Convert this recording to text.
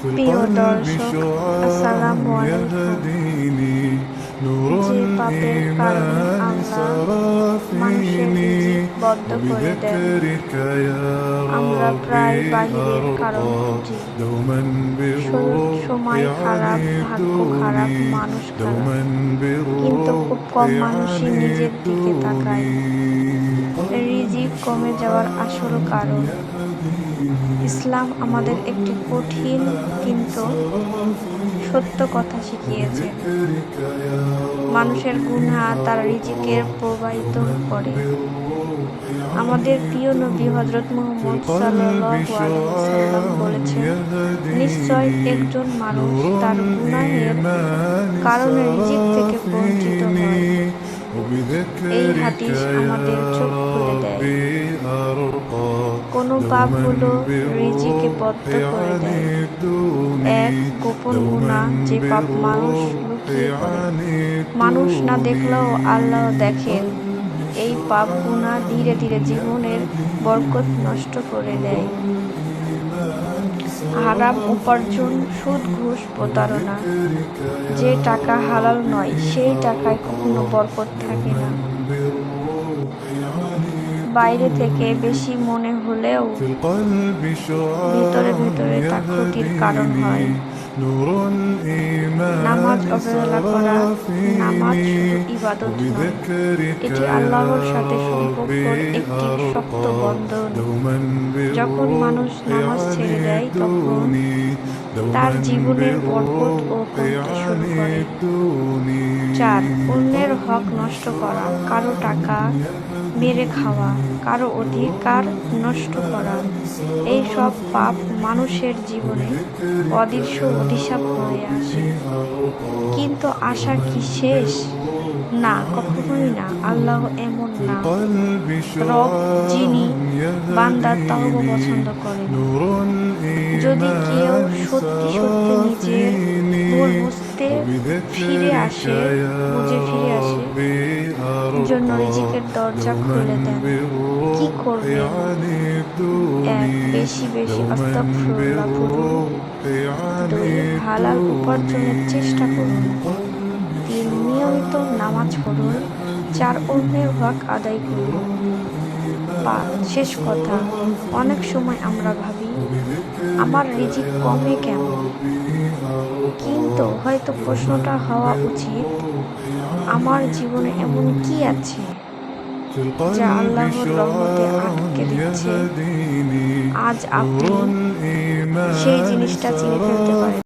প্রিয় দর্শক, আসসালামু আলাইকুম। যে পাপের কারণে আল্লাহ মানুষের রিজিক বন্ধ করে দেন, আমরা প্রায় বাহিরের কারণ খুঁজি। সময় খারাপ, ভাগ্য খারাপ, মানুষ খারাপ, কিন্তু খুব কম মানুষই নিজের দিকে তাকায়। রিজিক কমে যাওয়ার আসল কারণ। ইসলাম আমাদের একটি কঠিন কিন্তু সত্য কথা শিখিয়েছে। মানুষের গুনাহ তার রিজিকের প্রভাবিত করে। আমাদের প্রিয় নবী হযরত মুহাম্মদ সাল্লাল্লাহু আলাইহি ওয়াসাল্লাম বলেছেন, নিশ্চয় একজন মানুষ তার গুনাহের কারণে রিজিক থেকে বঞ্চিত হয়। এই হাদিস আমাদের চোখ খুলে দেয়। কোন পাপগুলো রিজিকে বদ্ধ করে দেয়। এক, গোপন গুনাহ, যে পাপ মানুষ লুকিয়ে করে। মানুষ না দেখলেও আল্লাহ দেখেন। এই পাপ গুনাহ ধীরে ধীরে জীবনের বরকত নষ্ট করে দেয়। হারাম উপার্জন, সুদ, ঘুষ, প্রতারণা। যে টাকা হালাল নয় সেই টাকায় কখনো বরকত থাকে না। বাইরে থেকে বেশি মনে হলেও ভেতরে ভেতরে তা ক্ষতির কারণ হয়। নামাজ অবহেলা করা। নামাজ শুধু ইবাদত নয়, এটি আল্লাহর সাথে সম্পর্কের একটি শক্ত বন্ধন। যখন মানুষ নামাজ ছেড়ে দেয়, তখন তার জীবনের বরকত ও কমতে শুরু করে। 4, অন্যের হক নষ্ট করা। কারো টাকা মেরে খাওয়া, কারো অধিকার নষ্ট করা। এই সব পাপ মানুষের জীবনে অদৃশ্য অভিশাপ হয়ে আসে। কিন্তু আশা কি শেষ? না, কখনোই না। আল্লাহ এমন না রব যিনি বান্দার তাওবা পছন্দ করেন। যদি কেউ সত্যি সত্যি নিজের ভুল বুঝে ফিরে আসে, জন্য রিজিকের দরজা খুলে দেন। কি করবেন? 1, বেশি বেশি আস্তাগফিরুল্লাহ পড়ুন। 2, হালাল উপার্জনের চেষ্টা করুন। 3, নিয়মিত নামাজ পড়ুন। 4, অন্যের হক আদায় করুন। 5, শেষ কথা, অনেক সময় আমরা ভাবি, আমার রিজিক কমে কেন? কিন্তু হয়তো প্রশ্নটা হওয়া উচিত, আমার জীবনে এমন কি আছে যা আল্লাহর রহমতে আটকে দিচ্ছে? আজ আপনি সেই জিনিসটা চিনে ফেলতে পারেন।